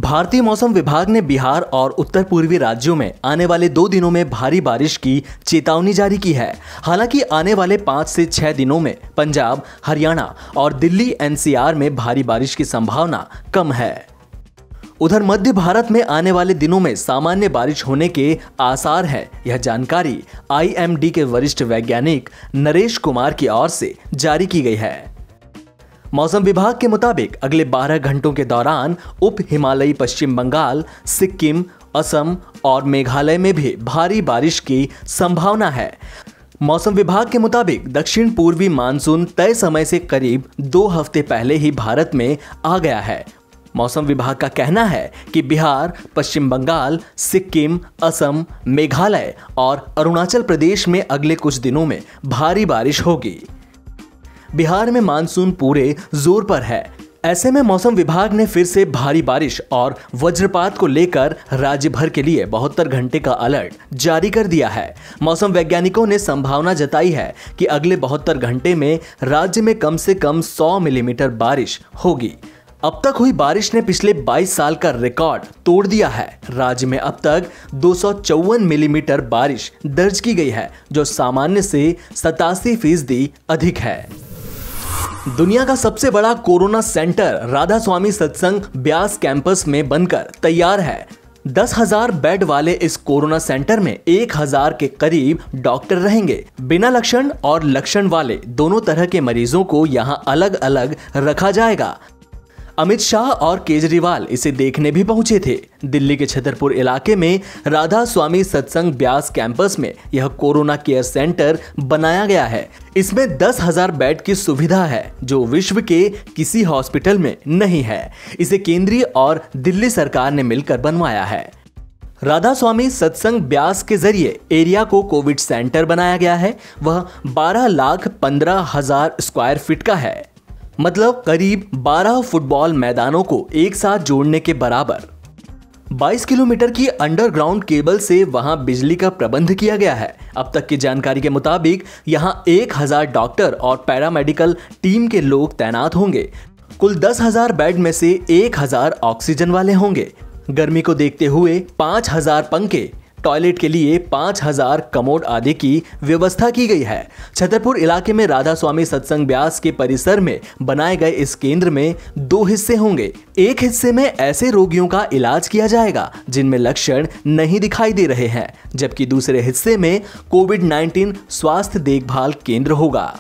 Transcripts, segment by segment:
भारतीय मौसम विभाग ने बिहार और उत्तर पूर्वी राज्यों में आने वाले 2 दिनों में भारी बारिश की चेतावनी जारी की है। हालांकि आने वाले 5 से 6 दिनों में पंजाब, हरियाणा और दिल्ली एनसीआर में भारी बारिश की संभावना कम है। उधर मध्य भारत में आने वाले दिनों में सामान्य बारिश होने के आसार है। यह जानकारी IMD के वरिष्ठ वैज्ञानिक नरेश कुमार की ओर से जारी की गई है। मौसम विभाग के मुताबिक अगले 12 घंटों के दौरान उप हिमालयी पश्चिम बंगाल, सिक्किम, असम और मेघालय में भी भारी बारिश की संभावना है। मौसम विभाग के मुताबिक दक्षिण पूर्वी मानसून तय समय से करीब 2 हफ्ते पहले ही भारत में आ गया है। मौसम विभाग का कहना है कि बिहार, पश्चिम बंगाल, सिक्किम, असम, मेघालय और अरुणाचल प्रदेश में अगले कुछ दिनों में भारी बारिश होगी। बिहार में मानसून पूरे जोर पर है। ऐसे में मौसम विभाग ने फिर से भारी बारिश और वज्रपात को लेकर राज्य भर के लिए 72 घंटे का अलर्ट जारी कर दिया है। मौसम वैज्ञानिकों ने संभावना जताई है कि अगले 72 घंटे में राज्य में कम से कम 100 मिलीमीटर बारिश होगी। अब तक हुई बारिश ने पिछले 22 साल का रिकॉर्ड तोड़ दिया है। राज्य में अब तक 254 मिलीमीटर बारिश दर्ज की गई है, जो सामान्य से 87% अधिक है। दुनिया का सबसे बड़ा कोरोना सेंटर राधा स्वामी सत्संग ब्यास कैंपस में बनकर तैयार है। 10,000 बेड वाले इस कोरोना सेंटर में 1,000 के करीब डॉक्टर रहेंगे। बिना लक्षण और लक्षण वाले दोनों तरह के मरीजों को यहां अलग अलग रखा जाएगा। अमित शाह और केजरीवाल इसे देखने भी पहुंचे थे। दिल्ली के छतरपुर इलाके में राधा स्वामी सत्संग ब्यास कैंपस में यह कोरोना केयर सेंटर बनाया गया है। इसमें 10,000 बेड की सुविधा है, जो विश्व के किसी हॉस्पिटल में नहीं है। इसे केंद्रीय और दिल्ली सरकार ने मिलकर बनवाया है। राधा स्वामी सत्संग ब्यास के जरिए एरिया को कोविड सेंटर बनाया गया है। वह 12,15,000 स्क्वायर फीट का है, मतलब करीब 12 फुटबॉल मैदानों को एक साथ जोड़ने के बराबर। 22 किलोमीटर की अंडरग्राउंड केबल से वहां बिजली का प्रबंध किया गया है। अब तक की जानकारी के मुताबिक यहां 1,000 डॉक्टर और पैरामेडिकल टीम के लोग तैनात होंगे। कुल 10,000 बेड में से 1,000 ऑक्सीजन वाले होंगे। गर्मी को देखते हुए 5,000 पंखे, टॉयलेट के लिए 5,000 कमोड आदि की व्यवस्था की गई है। छतरपुर इलाके में राधा स्वामी सत्संग ब्यास के परिसर में बनाए गए इस केंद्र में 2 हिस्से होंगे। एक हिस्से में ऐसे रोगियों का इलाज किया जाएगा जिनमें लक्षण नहीं दिखाई दे रहे हैं, जबकि दूसरे हिस्से में कोविड-19 स्वास्थ्य देखभाल केंद्र होगा।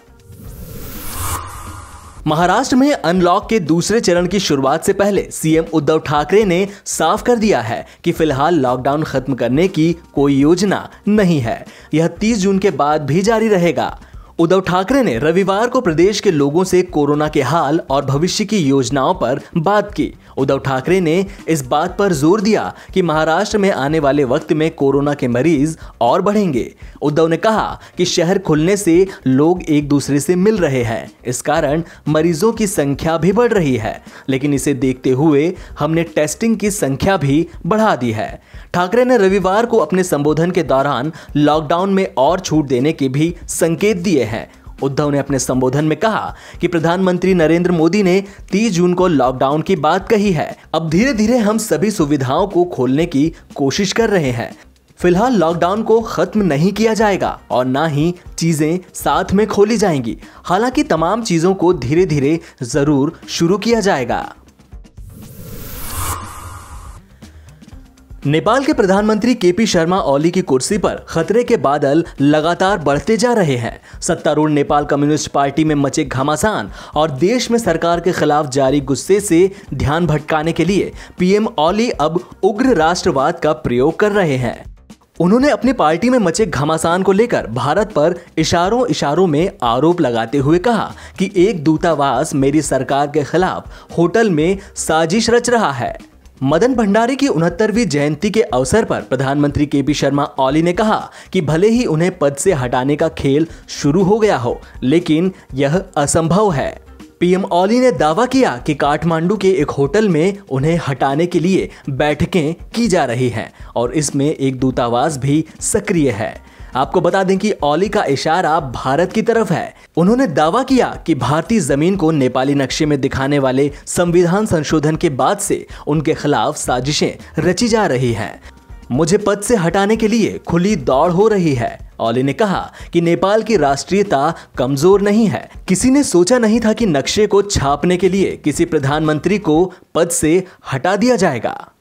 महाराष्ट्र में अनलॉक के दूसरे चरण की शुरुआत से पहले सीएम उद्धव ठाकरे ने साफ कर दिया है कि फिलहाल लॉकडाउन खत्म करने की कोई योजना नहीं है। यह 30 जून के बाद भी जारी रहेगा। उद्धव ठाकरे ने रविवार को प्रदेश के लोगों से कोरोना के हाल और भविष्य की योजनाओं पर बात की। उद्धव ठाकरे ने इस बात पर जोर दिया कि महाराष्ट्र में आने वाले वक्त में कोरोना के मरीज और बढ़ेंगे। उद्धव ने कहा कि शहर खुलने से लोग एक दूसरे से मिल रहे हैं, इस कारण मरीजों की संख्या भी बढ़ रही है, लेकिन इसे देखते हुए हमने टेस्टिंग की संख्या भी बढ़ा दी है। ठाकरे ने रविवार को अपने संबोधन के दौरान लॉकडाउन में और छूट देने के भी संकेत दिए हैं। उद्धव ने अपने संबोधन में कहा कि प्रधानमंत्री नरेंद्र मोदी ने 30 जून को लॉकडाउन की बात कही है। अब धीरे धीरे हम सभी सुविधाओं को खोलने की कोशिश कर रहे हैं। फिलहाल लॉकडाउन को खत्म नहीं किया जाएगा और ना ही चीजें साथ में खोली जाएंगी। हालांकि तमाम चीजों को धीरे धीरे जरूर शुरू किया जाएगा। नेपाल के प्रधानमंत्री केपी शर्मा ओली की कुर्सी पर खतरे के बादल लगातार बढ़ते जा रहे हैं। सत्तारूढ़ नेपाल कम्युनिस्ट पार्टी में मचे घमासान और देश में सरकार के खिलाफ जारी गुस्से से ध्यान भटकाने के लिए पीएम ओली अब उग्र राष्ट्रवाद का प्रयोग कर रहे हैं। उन्होंने अपनी पार्टी में मचे घमासान को लेकर भारत पर इशारों में आरोप लगाते हुए कहा कि एक दूतावास मेरी सरकार के खिलाफ होटल में साजिश रच रहा है। मदन भंडारी की 69वीं जयंती के अवसर पर प्रधानमंत्री केपी शर्मा ओली ने कहा कि भले ही उन्हें पद से हटाने का खेल शुरू हो गया हो, लेकिन यह असंभव है। पीएम ओली ने दावा किया कि काठमांडू के एक होटल में उन्हें हटाने के लिए बैठकें की जा रही हैं और इसमें एक दूतावास भी सक्रिय है। आपको बता दें कि ओली का इशारा भारत की तरफ है। उन्होंने दावा किया कि भारतीय जमीन को नेपाली नक्शे में दिखाने वाले संविधान संशोधन के बाद से उनके खिलाफ साजिशें रची जा रही हैं। मुझे पद से हटाने के लिए खुली दौड़ हो रही है। ओली ने कहा कि नेपाल की राष्ट्रीयता कमजोर नहीं है। किसी ने सोचा नहीं था कि नक्शे को छापने के लिए किसी प्रधानमंत्री को पद से हटा दिया जाएगा।